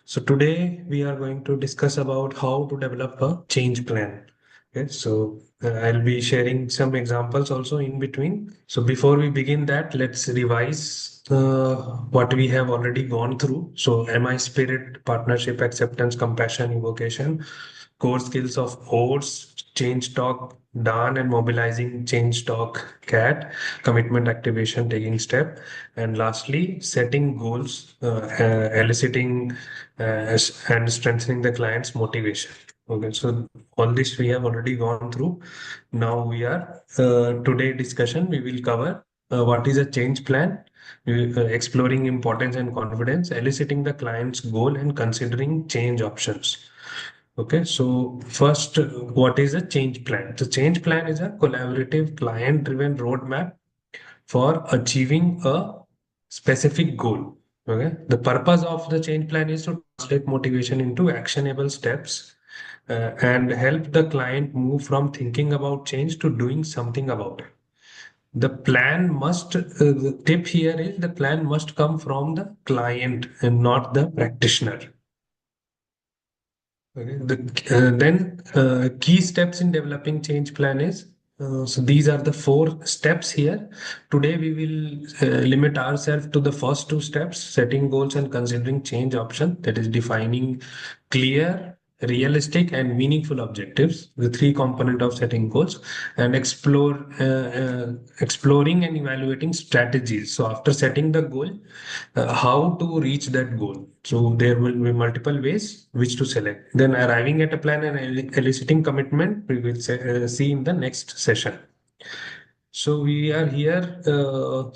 So today we are going to discuss about how to develop a change plan. Okay, so I'll be sharing some examples also in between. So before we begin that, let's revise what we have already gone through. So MI spirit, partnership, acceptance, compassion, evocation, core skills of OATS, change talk, DAN, and mobilizing change talk, CAT, commitment, activation, taking step, and lastly, setting goals, eliciting and strengthening the client's motivation. Okay, so all this we have already gone through. Now we are today discussion we will cover what is a change plan, exploring importance and confidence, eliciting the client's goal, and considering change options. Okay, so first, what is a change plan? The change plan is a collaborative, client-driven roadmap for achieving a specific goal. Okay, the purpose of the change plan is to translate motivation into actionable steps and help the client move from thinking about change to doing something about it. The plan must, the tip here is the plan must come from the client and not the practitioner. Okay. Then key steps in developing change plan is so these are the four steps here. Today we will limit ourselves to the first two steps: setting goals and considering change option. That is defining clear, realistic, and meaningful objectives. The three component of setting goals and exploring and evaluating strategies. So after setting the goal, how to reach that goal. So there will be multiple ways which to select. Then arriving at a plan and eliciting commitment, we will see in the next session. So we are here. The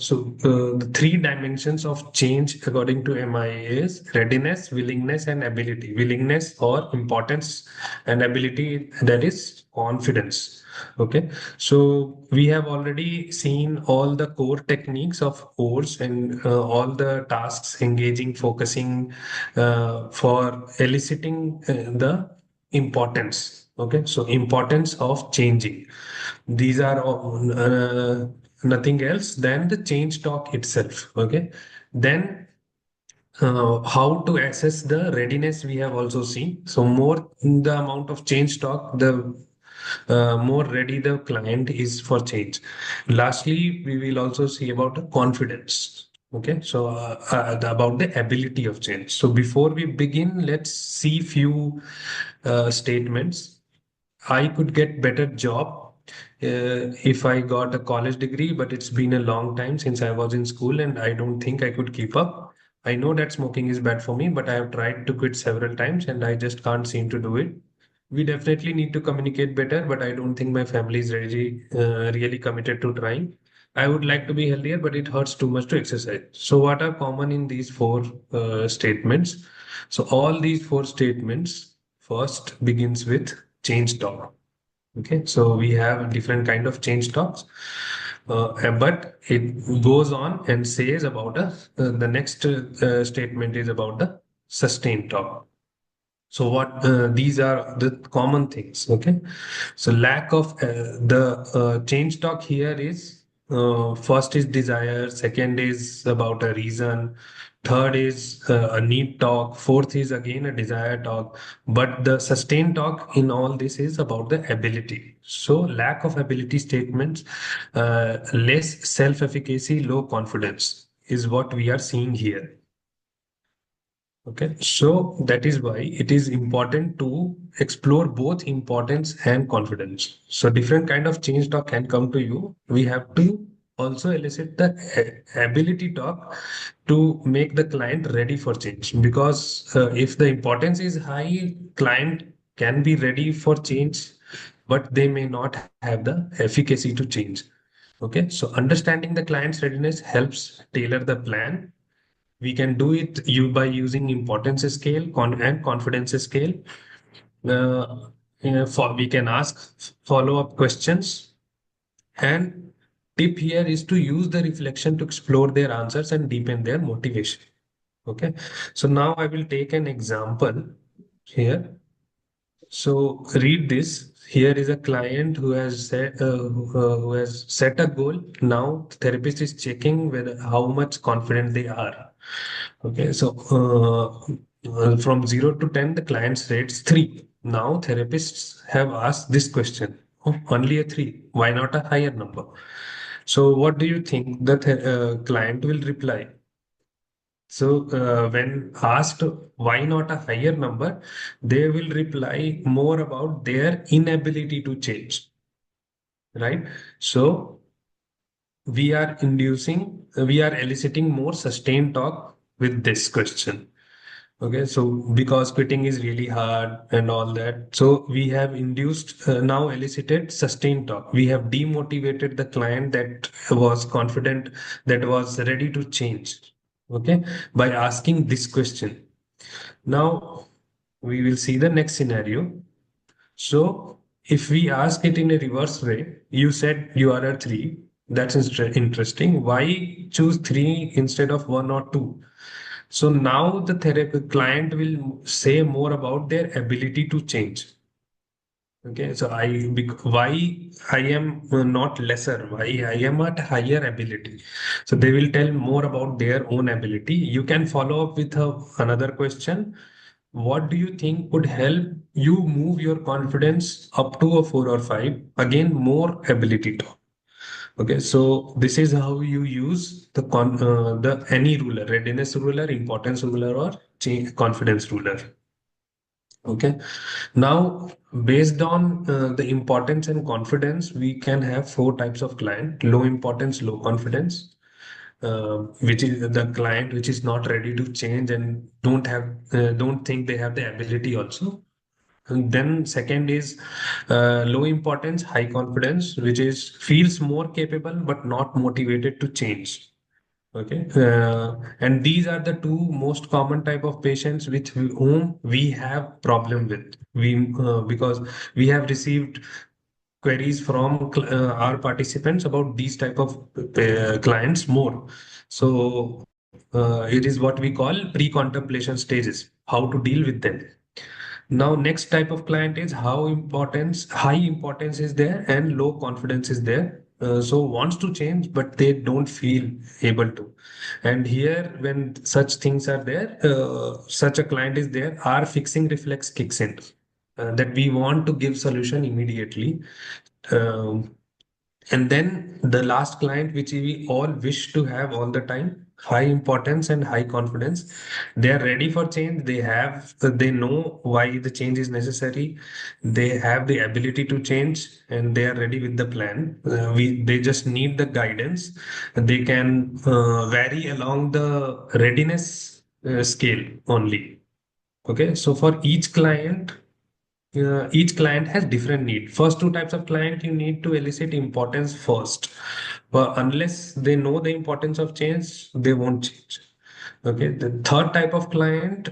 three dimensions of change according to MIA is readiness, willingness, and ability. Willingness or importance and ability, that is confidence. Okay. So we have already seen all the core techniques of OARS and all the tasks, engaging, focusing for eliciting the importance. Okay. So importance of changing. These are nothing else than the change talk itself. Okay. Then how to assess the readiness we have also seen. So more the amount of change talk, the more ready the client is for change. Lastly, we will also see about the confidence. Okay, so about the ability of change. So before we begin, let's see few statements. I could get better job if I got a college degree, but it's been a long time since I was in school and I don't think I could keep up. I know that smoking is bad for me, but I have tried to quit several times and I just can't seem to do it. We definitely need to communicate better, but I don't think my family is really committed to trying. I would like to be healthier, but it hurts too much to exercise. So, what are common in these four statements? So, all these four statements first begins with change talk. Okay, so we have different kind of change talks, but it goes on and says about the next statement is about the sustained talk. So what these are the common things. Okay, so lack of the change talk here is first is desire, second is about a reason, third is a need talk, fourth is again a desire talk, but the sustained talk in all this is about the ability. So lack of ability statements, less self-efficacy, low confidence is what we are seeing here. Okay, so that is why it is important to explore both importance and confidence. So different kind of change talk can come to you. We have to also elicit the ability talk to make the client ready for change. Because if the importance is high, client can be ready for change, but they may not have the efficacy to change. Okay, so understanding the client's readiness helps tailor the plan. We can do it by using importance scale and confidence scale. We can ask follow-up questions, and tip here is to use the reflection to explore their answers and deepen their motivation. Okay, so now I will take an example here. So read this. Here is a client who has set a goal. Now the therapist is checking whether how much confident they are. Okay, so From 0 to 10, the clients rates 3. Now therapists have asked this question. Oh, only a 3. Why not a higher number? So what do you think the client will reply? So when asked why not a higher number, they will reply more about their inability to change, right? So we are eliciting more sustained talk with this question. Okay, so because quitting is really hard and all that, so we have induced now elicited sustained talk. We have demotivated the client that was confident, that was ready to change. Okay, by asking this question. Now we will see the next scenario. So if we ask it in a reverse way, you said you are a three. That's interesting. Why choose three instead of one or two? So now the therapy client will say more about their ability to change. Okay, so why I am not lesser, why I am at higher ability. So they will tell more about their own ability. You can follow up with another question. What do you think would help you move your confidence up to a 4 or 5? Again, more ability talk. Okay, so this is how you use the any ruler, readiness ruler, importance ruler, or confidence ruler. Okay, now based on the importance and confidence, we can have four types of client: low importance, low confidence, which is the client which is not ready to change and don't think they have the ability also. And then second is low importance, high confidence, which is feels more capable but not motivated to change. Okay, and these are the two most common type of patients with whom we have problem with. We because we have received queries from our participants about these type of clients more. So it is what we call pre-contemplation stages. How to deal with them. Now, next type of client is high importance is there and low confidence is there. So wants to change, but they don't feel able to. And here, when such things are there, such a client is there, our fixing reflex kicks in. That we want to give solution immediately. Um, and then the last client, which we all wish to have all the time, high importance and high confidence. They are ready for change. They know why the change is necessary. They have the ability to change and they are ready with the plan. They just need the guidance. They can vary along the readiness scale only. Okay. So for each client has different need. First two types of client, you need to elicit importance first. But unless they know the importance of change, they won't change. Okay. The third type of client,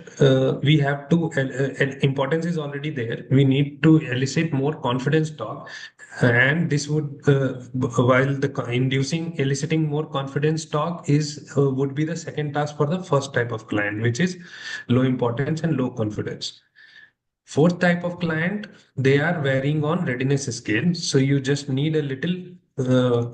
we have to importance is already there. We need to elicit more confidence talk, and this would while the inducing eliciting more confidence talk is would be the second task for the first type of client, which is low importance and low confidence. Fourth type of client, they are varying on readiness scale. So you just need a little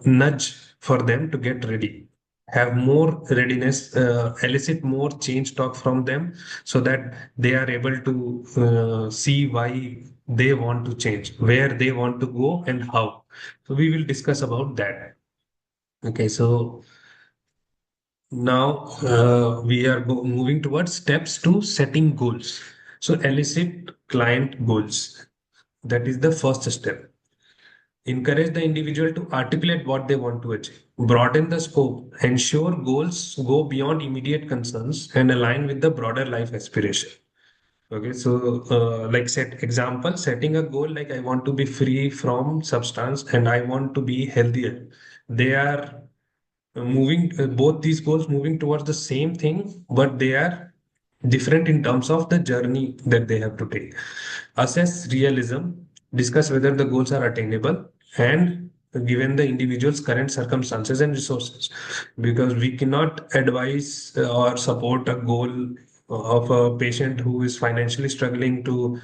nudge for them to get ready. Have more readiness, elicit more change talk from them so that they are able to see why they want to change, where they want to go, and how. So we will discuss about that. Okay, so now we are moving towards steps to setting goals. So elicit client goals. That is the first step. Encourage the individual to articulate what they want to achieve. Broaden the scope. Ensure goals go beyond immediate concerns and align with the broader life aspiration. Okay, so like setting a goal like I want to be free from substance and I want to be healthier. They are moving both these goals moving towards the same thing, but they are different in terms of the journey that they have to take. Assess realism, discuss whether the goals are attainable and given the individual's current circumstances and resources, because we cannot advise or support a goal of a patient who is financially struggling to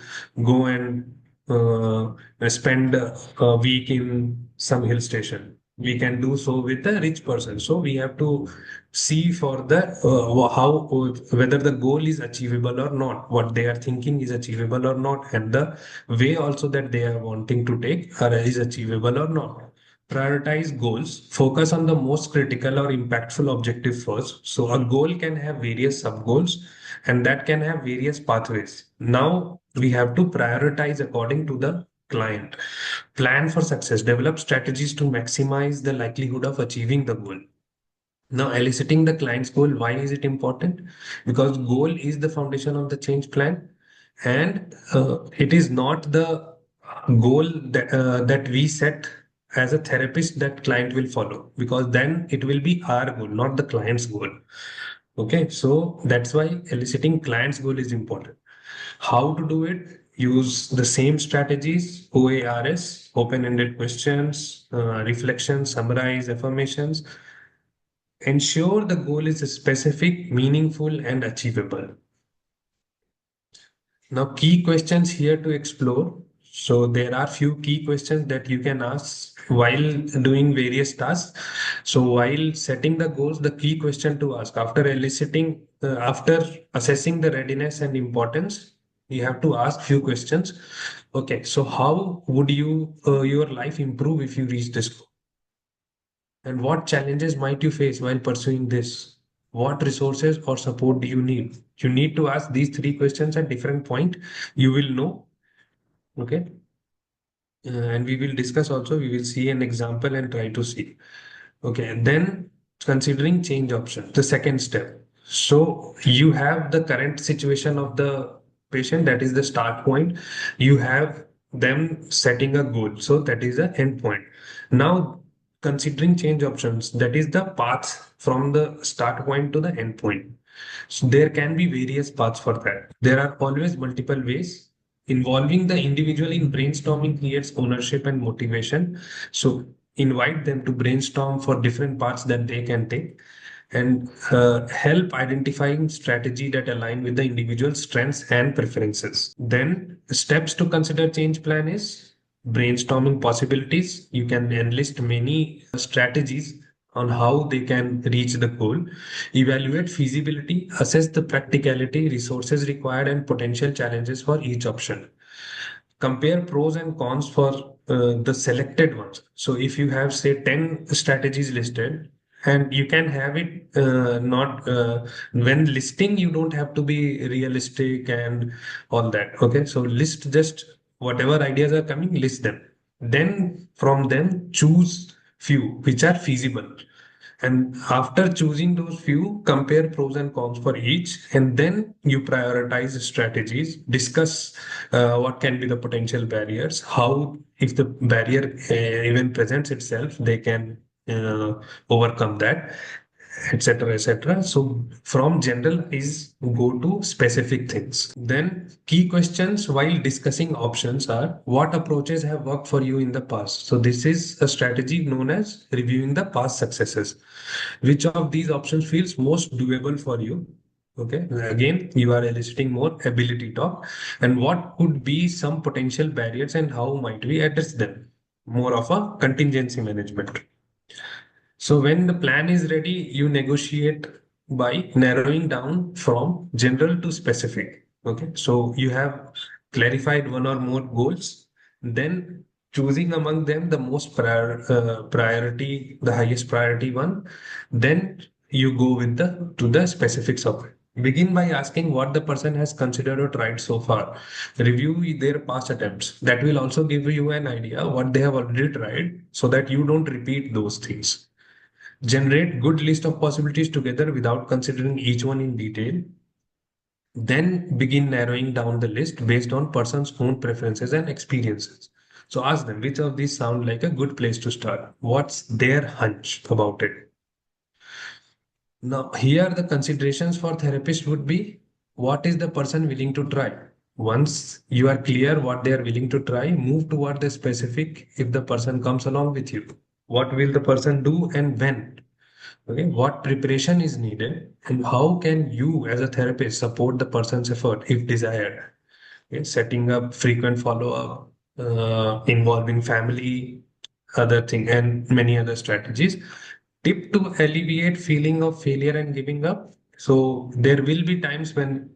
go and spend a week in some hill station. we can do so with a rich person. So we have to see for the how whether the goal is achievable or not, what they are thinking is achievable or not, and the way also that they are wanting to take is achievable or not. Prioritize goals. Focus on the most critical or impactful objective first. So a goal can have various sub goals, and that can have various pathways. Now we have to prioritize according to the client. Plan for success. Develop strategies to maximize the likelihood of achieving the goal. Now, eliciting the client's goal. Why is it important? Because goal is the foundation of the change plan, and it is not the goal that we set as a therapist that client will follow. Because then it will be our goal, not the client's goal. Okay, so that's why eliciting client's goal is important. How to do it? Use the same strategies: OARS, open-ended questions, reflection, summarize, affirmations. Ensure the goal is specific, meaningful, and achievable. Now, key questions here to explore. So there are few key questions that you can ask while doing various tasks. So while setting the goals, the key question to ask after assessing the readiness and importance, you have to ask few questions. Okay, so how would your life improve if you reach this goal? And what challenges might you face while pursuing this? What resources or support do you need? You need to ask these three questions at different point. You will know. Okay. And we will discuss also, we will see an example and try to see. Okay. And then considering change option, the second step. So you have the current situation of the patient, that is the start point. You have them setting a goal. So that is the end point. Now, considering change options, that is the path from the start point to the end point. So there can be various paths for that. There are always multiple ways. Involving the individual in brainstorming creates ownership and motivation. So invite them to brainstorm for different paths that they can take, and help identifying strategy that align with the individual's strengths and preferences. Then steps to consider change plan is brainstorming possibilities. You can enlist many strategies on how they can reach the goal. Evaluate feasibility, assess the practicality, resources required, and potential challenges for each option. Compare pros and cons for the selected ones. So if you have, say, 10 strategies listed, and you can have it not when listing, you don't have to be realistic and all that. Okay, so list just whatever ideas are coming, list them. Then from them, choose few which are feasible, and after choosing those few, compare pros and cons for each, and then you prioritize strategies, discuss what can be the potential barriers, how, if the barrier even presents itself, they can overcome that, etc., etc. So from general is go to specific things. Then key questions while discussing options are: what approaches have worked for you in the past? So this is a strategy known as reviewing the past successes. Which of these options feels most doable for you? Okay, again, you are eliciting more ability talk. And what could be some potential barriers and how might we address them? More of a contingency management. So when the plan is ready, you negotiate by narrowing down from general to specific. Okay. So you have clarified one or more goals, then choosing among them the most priority, the highest priority one. Then you go with the specifics of it. Begin by asking what the person has considered or tried so far. Review their past attempts. That will also give you an idea what they have already tried, so that you don't repeat those things. Generate good list of possibilities together without considering each one in detail. Then begin narrowing down the list based on person's own preferences and experiences. So ask them which of these sound like a good place to start. What's their hunch about it? Now, here the considerations for therapist would be: what is the person willing to try? Once you are clear what they are willing to try, move toward the specific if the person comes along with you. What will the person do and when? Okay, what preparation is needed, and how can you as a therapist support the person's effort if desired? Okay, setting up frequent follow-up, involving family, other thing and many other strategies. Tip to alleviate feeling of failure and giving up. So there will be times when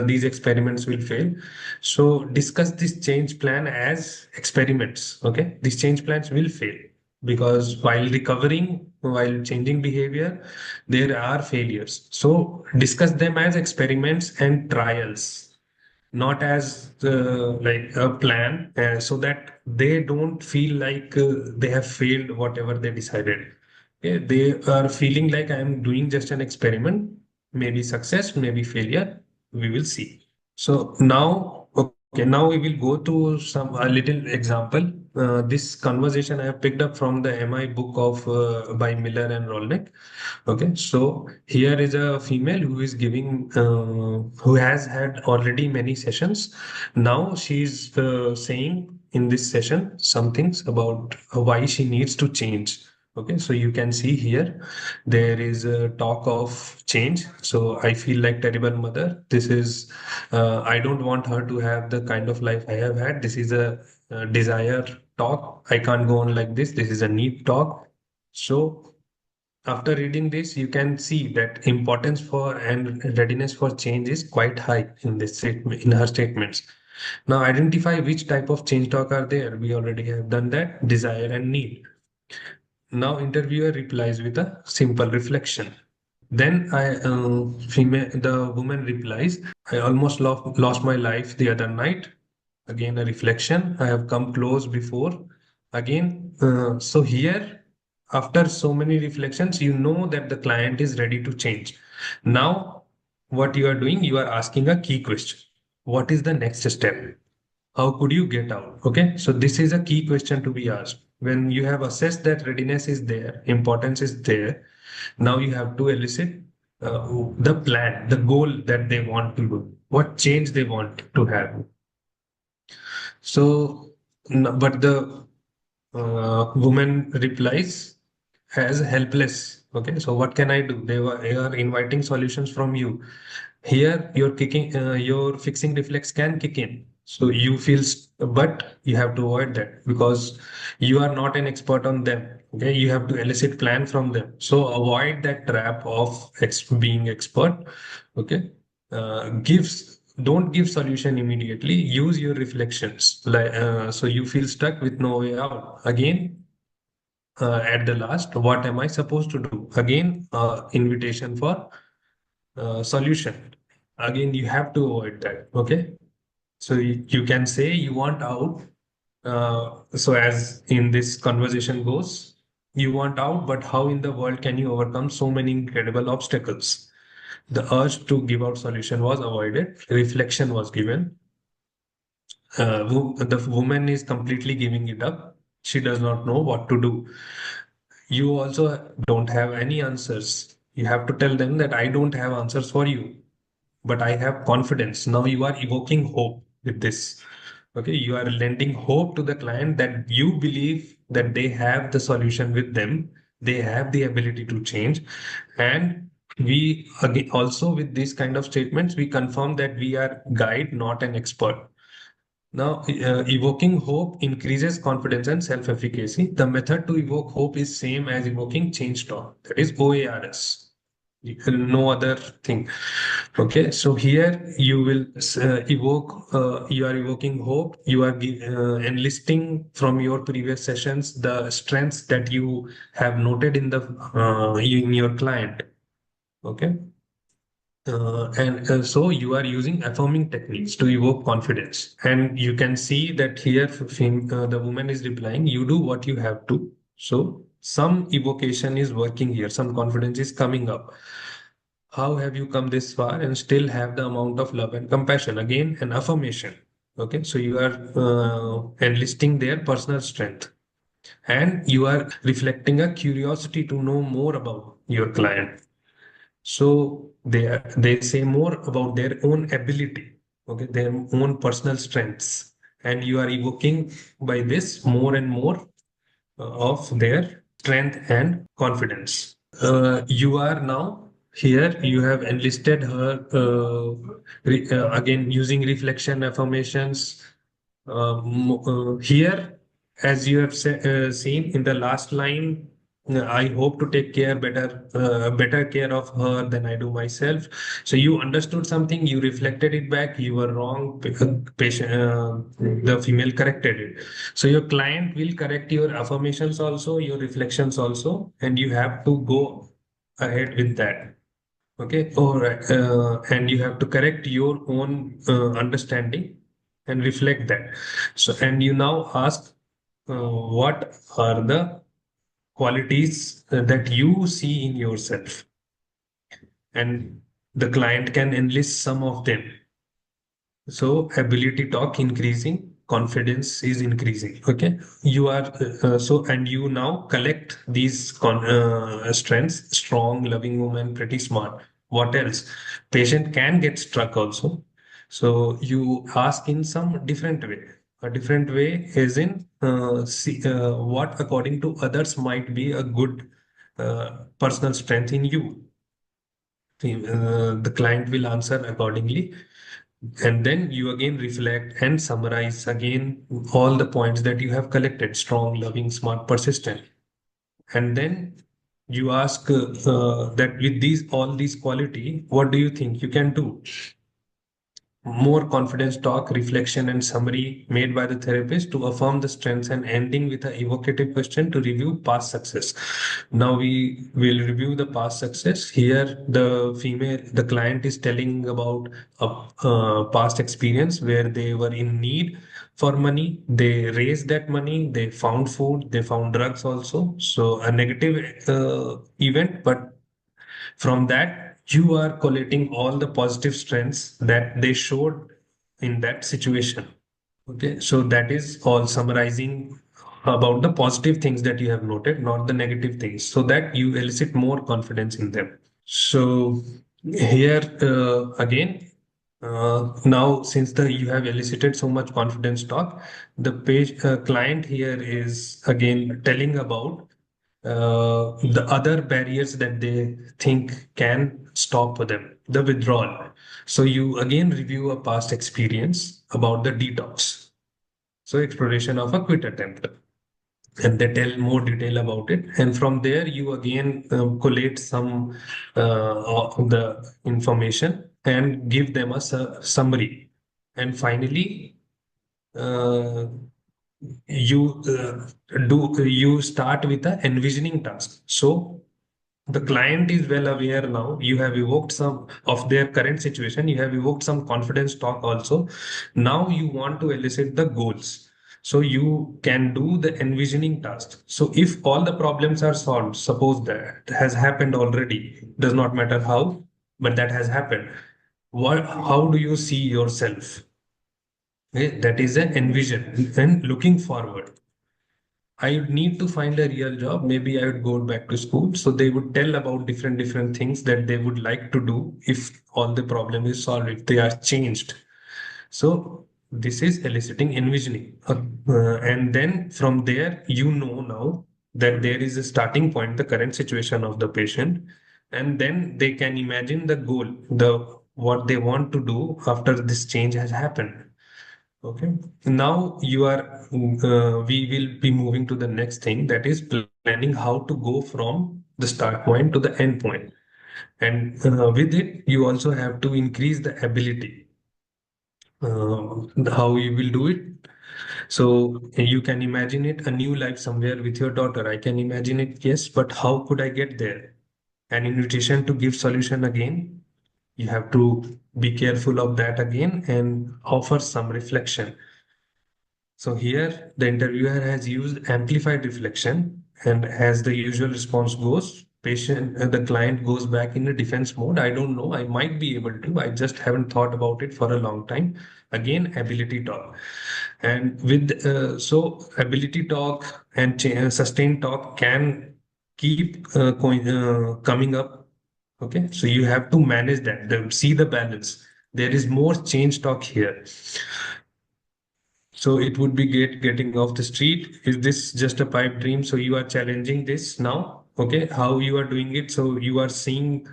these experiments will fail. So discuss this change plan as experiments. Okay, these change plans will fail because while recovering, while changing behavior, there are failures. So discuss them as experiments and trials, not as like a plan, so that they don't feel like they have failed whatever they decided. Okay, they are feeling like I'm doing just an experiment, maybe success, maybe failure, we will see. So now, okay, now we will go to some a little example. This conversation I have picked up from the MI book of by Miller and Rolnick. Okay, so here is a female who is giving, who has had already many sessions. Now she's saying in this session some things about why she needs to change. Okay, so you can see here there is a talk of change. So I feel like terrible mother. This is, I don't want her to have the kind of life I have had. This is a desire talk. I can't go on like this. This is a need talk. So after reading this, you can see that importance for and readiness for change is quite high in this statement, in her statements. Now, identify which type of change talk are there. We already have done that, desire and need. Now, interviewer replies with a simple reflection. The woman replies, I almost lost my life the other night. Again, a reflection. I have come close before. Again, so here, after so many reflections, you know that the client is ready to change. Now, what you are doing, you are asking a key question. What is the next step? How could you get out? Okay, so this is a key question to be asked. When you have assessed that readiness is there, importance is there, now you have to elicit the plan, the goal that they want to do, what change they want to have. So, but the woman replies as helpless. Okay, so what can I do? They are inviting solutions from you. Here, your fixing reflex can kick in. So you feel, but you have to avoid that because you are not an expert on them. Okay, you have to elicit plan from them. So avoid that trap of being expert. Okay, gives don't give solution immediately. Use your reflections. Like so, you feel stuck with no way out. Again, at the last, what am I supposed to do? Again, invitation for solution. Again, you have to avoid that. Okay. So you can say you want out. So as in this conversation goes, you want out, but how in the world can you overcome so many incredible obstacles? The urge to give out solution was avoided. Reflection was given. The woman is completely giving it up. She does not know what to do. You also don't have any answers. You have to tell them that I don't have answers for you, but I have confidence. Now you are evoking hope with this. Okay, you are lending hope to the client that you believe that they have the solution with them, they have the ability to change. And we again also with these kind of statements, we confirm that we are guide, not an expert. Now, evoking hope increases confidence and self-efficacy. The method to evoke hope is same as evoking change talk. That is OARS. No other thing. Okay, so here you will you are evoking hope. You are enlisting from your previous sessions the strengths that you have noted in the in your client. Okay. And so you are using affirming techniques to evoke confidence. And you can see that here the woman is replying, you do what you have to. So some evocation is working here, some confidence is coming up. How have you come this far and still have the amount of love and compassion? Again, an affirmation. Okay, so you are enlisting their personal strength and you are reflecting a curiosity to know more about your client. So they say more about their own ability, okay, their own personal strengths, and you are evoking by this more and more of their strength and confidence. You are now here. You have enlisted her again using reflection affirmations. Here as you have seen in the last line, I hope to take better care of her than I do myself. So you understood something, you reflected it back, you were wrong, patient, the female corrected it. So your client will correct your affirmations also, your reflections also, and you have to go ahead with that. Okay, all right. And you have to correct your own understanding and reflect that. So, and you now ask, what are the qualities that you see in yourself? And the client can enlist some of them. So ability talk increasing, confidence is increasing. Okay, you are and you now collect these strengths: strong, loving woman, pretty smart. What else? Patient can get struck also. So you ask in some different way. A different way is in what according to others might be a good personal strength in you. The client will answer accordingly, and then you again reflect and summarize again all the points that you have collected: strong, loving, smart, persistent. And then you ask that with all these quality, what do you think you can do? More confidence talk, reflection, and summary made by the therapist to affirm the strengths, and ending with an evocative question to review past success. Now we will review the past success. Here, the client is telling about a past experience where they were in need for money. They raised that money, they found food, they found drugs also. So a negative event, but from that, you are collating all the positive strengths that they showed in that situation. Okay, so that is all summarizing about the positive things that you have noted, not the negative things, so that you elicit more confidence in them. So here again, now since the you have elicited so much confidence talk, the page client here is again telling about the other barriers that they think can stop them, the withdrawal. So you again review a past experience about the detox. So exploration of a quit attempt, and they tell more detail about it. And from there, you again collate some of the information and give them a summary. And finally, uh, you start with the envisioning task. So the client is well aware now. You have evoked some of their current situation. You have evoked some confidence talk also. Now you want to elicit the goals. So you can do the envisioning task. So if all the problems are solved, suppose that has happened already, does not matter how, but that has happened. How do you see yourself? Okay, that is an envision and looking forward. I would need to find a real job. Maybe I would go back to school. So they would tell about different things that they would like to do if all the problem is solved, if they are changed. So this is eliciting envisioning. And then from there, you know now that there is a starting point, the current situation of the patient, and then they can imagine the goal, the what they want to do after this change has happened. Okay. Now we will be moving to the next thing, that is planning how to go from the start point to the end point. And with it, you also have to increase the ability. How you will do it? So you can imagine it a new life somewhere with your daughter. I can imagine it, yes, but how could I get there? An invitation to give solution again. You have to be careful of that again and offer some reflection. So here the interviewer has used amplified reflection, and as the usual response goes, the client goes back in a defense mode. I don't know. I might be able to. I just haven't thought about it for a long time. Again, ability talk, and so ability talk and sustained talk can keep coming up. Okay, so you have to manage that. See the balance. There is more change talk here. So it would be getting off the street. Is this just a pipe dream? So you are challenging this now. Okay, how you are doing it. So you are seeing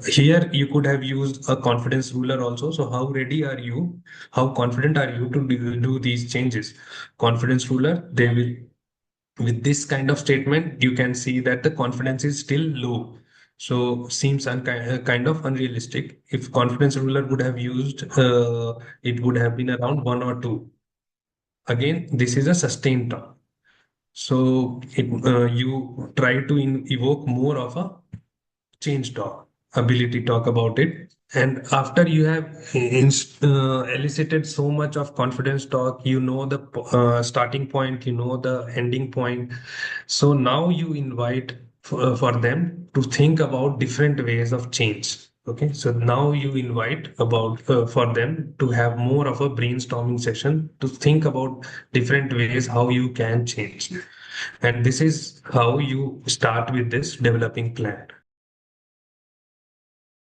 here you could have used a confidence ruler also. So how ready are you? How confident are you to do these changes? Confidence ruler, they will, with this kind of statement, you can see that the confidence is still low. So seems kind of unrealistic. If confidence ruler would have used, it would have been around one or two. Again, this is a sustained talk. So you try to evoke more of a change talk, ability talk about it. And after you have elicited so much of confidence talk, you know the starting point, you know the ending point. So now you invite for them to think about different ways of change. Okay, so now you invite about for them to have more of a brainstorming session to think about different ways how you can change. And this is how you start with this developing plan.